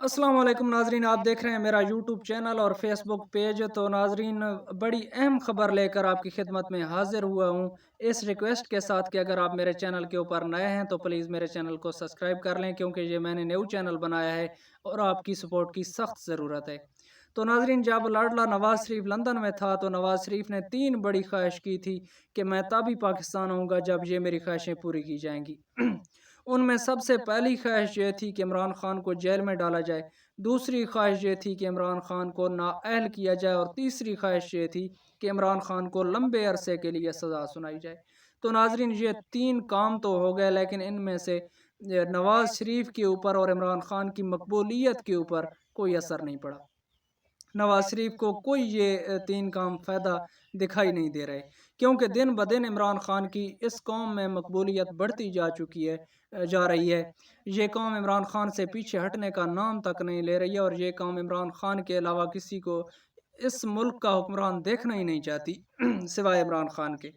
अस्सलाम वालेकुम नाजरीन, आप देख रहे हैं मेरा यूट्यूब चैनल और फेसबुक पेज। तो नाजरीन, बड़ी अहम खबर लेकर आपकी खिदमत में हाजिर हुआ हूँ इस रिक्वेस्ट के साथ कि अगर आप मेरे चैनल के ऊपर नए हैं तो प्लीज़ मेरे चैनल को सब्सक्राइब कर लें, क्योंकि ये मैंने न्यू चैनल बनाया है और आपकी सपोर्ट की सख्त ज़रूरत है। तो नाजरीन, जब लाडला नवाज़ शरीफ लंदन में था तो नवाज़ शरीफ ने 3 बड़ी ख्वाहिश की थी कि मैं तभी पाकिस्तान आऊँगा जब ये मेरी ख्वाहिशें पूरी की जाएंगी। उनमें सबसे पहली ख्वाहिश ये थी कि इमरान खान को जेल में डाला जाए, दूसरी ख्वाहिश ये थी कि इमरान खान को नाअहल किया जाए और तीसरी ख्वाहिश ये थी कि इमरान खान को लंबे अरसे के लिए सज़ा सुनाई जाए। तो नाजरीन, ये 3 काम तो हो गए, लेकिन इनमें से नवाज़ शरीफ के ऊपर और इमरान खान की मकबूलियत के ऊपर कोई असर नहीं पड़ा। नवाज शरीफ को कोई ये 3 काम फ़ायदा दिखाई नहीं दे रहे, क्योंकि दिन ब दिन इमरान खान की इस कौम में मकबूलियत बढ़ती जा चुकी है, जा रही है। ये कौम इमरान खान से पीछे हटने का नाम तक नहीं ले रही है और ये कौम इमरान खान के अलावा किसी को इस मुल्क का हुक्मरान देखना ही नहीं चाहती सिवाय इमरान खान के।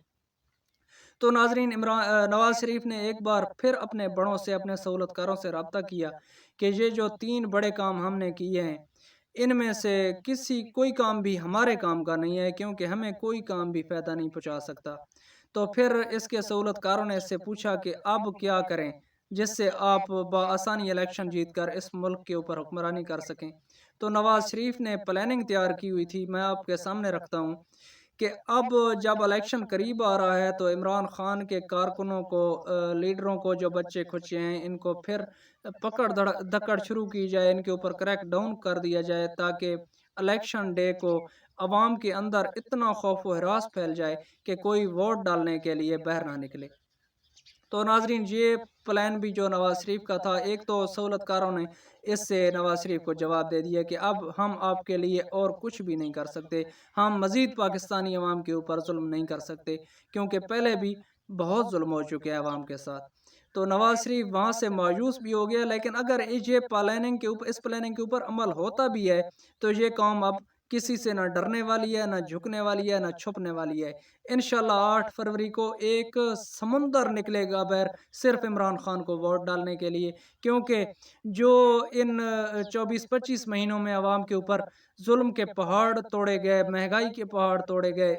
तो नाजरीन, नवाज शरीफ ने एक बार फिर अपने बड़ों से, अपने सहूलतकारों से रब्ता किया कि ये जो 3 बड़े काम हमने किए हैं, इनमें से कोई काम भी हमारे काम का नहीं है, क्योंकि हमें कोई काम भी फ़ायदा नहीं पहुँचा सकता। तो फिर इसके सहूलतकारों ने इससे पूछा कि अब क्या करें जिससे आप बआसानी इलेक्शन जीत कर इस मुल्क के ऊपर हुक्मरानी कर सकें। तो नवाज़ शरीफ ने प्लानिंग तैयार की हुई थी, मैं आपके सामने रखता हूँ कि अब जब इलेक्शन करीब आ रहा है तो इमरान खान के कारकुनों को, लीडरों को, जो बच्चे खुचे हैं, इनको फिर पकड़ धकड़ शुरू की जाए, इनके ऊपर क्रैक डाउन कर दिया जाए, ताकि इलेक्शन डे को अवाम के अंदर इतना खौफ व हरास फैल जाए कि कोई वोट डालने के लिए बाहर ना निकले। तो नाजरीन, ये प्लान भी जो नवाज शरीफ का था, एक तो सहूलतकारों ने इससे नवाज शरीफ को जवाब दे दिया कि अब हम आपके लिए और कुछ भी नहीं कर सकते, हम मज़ीद पाकिस्तानी अवाम के ऊपर जुल्म नहीं कर सकते, क्योंकि पहले भी बहुत जुल्म हो चुके हैं अवाम के साथ। तो नवाज शरीफ वहाँ से मायूस भी हो गया, लेकिन अगर इस प्लानिंग के ऊपर अमल होता भी है तो ये कौम अब किसी से ना डरने वाली है, ना झुकने वाली है, ना छुपने वाली है। इंशाल्लाह 8 फरवरी को एक समुंदर निकलेगा बाहर, सिर्फ इमरान खान को वोट डालने के लिए, क्योंकि जो इन 24-25 महीनों में आवाम के ऊपर जुल्म के पहाड़ तोड़े गए, महंगाई के पहाड़ तोड़े गए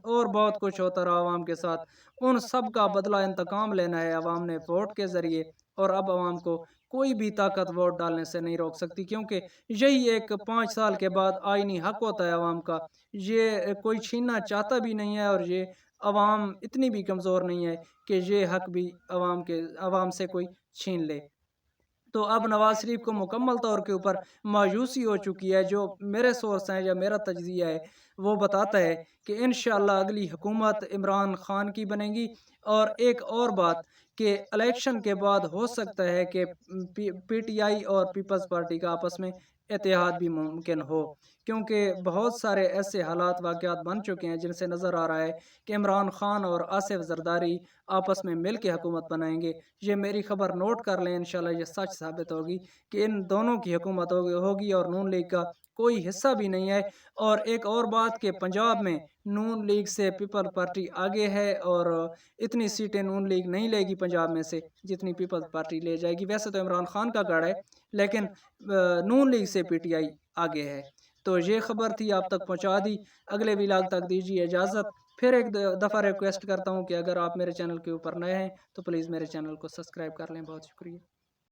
और बहुत कुछ होता रहा आवाम के साथ, उन सब का बदला इंतकाम लेना है आवाम ने वोट के ज़रिए। और अब आवाम को कोई भी ताकत वोट डालने से नहीं रोक सकती, क्योंकि यही एक 5 साल के बाद आईनी हक होता है आवाम का। ये कोई छीनना चाहता भी नहीं है और ये अवाम इतनी भी कमज़ोर नहीं है कि ये हक भी अवाम से कोई छीन ले। तो अब नवाज शरीफ को मुकम्मल तौर के ऊपर मायूसी हो चुकी है। जो मेरे सोर्स हैं या मेरा तजज़िया है वो बताता है कि इंशाअल्लाह अगली हुकूमत इमरान खान की बनेगी। और एक और बात कि इलेक्शन के बाद हो सकता है कि पीटीआई और पीपल्स पार्टी का आपस में इत्तेहाद भी मुमकिन हो, क्योंकि बहुत सारे ऐसे हालात वाक़यात बन चुके हैं जिनसे नज़र आ रहा है कि इमरान खान और आसिफ जरदारी आपस में मिल के हुकूमत बनाएंगे। ये मेरी खबर नोट कर लें, इंशाल्लाह ये सच साबित होगी कि इन दोनों की हुकूमत होगी और नून लीग का कोई हिस्सा भी नहीं है। और एक और बात कि पंजाब में नून लीग से पीपल पार्टी आगे है और इतनी सीटें नून लीग नहीं लेगी पंजाब में से जितनी पीपल्स पार्टी ले जाएगी। वैसे तो इमरान खान का गढ़ है, लेकिन नून लीग से पीटीआई आगे है। तो ये खबर थी, आप तक पहुंचा दी। अगले व्लॉग तक दीजिए इजाज़त। फिर एक दफ़ा रिक्वेस्ट करता हूँ कि अगर आप मेरे चैनल के ऊपर नए हैं तो प्लीज़ मेरे चैनल को सब्सक्राइब कर लें। बहुत शुक्रिया।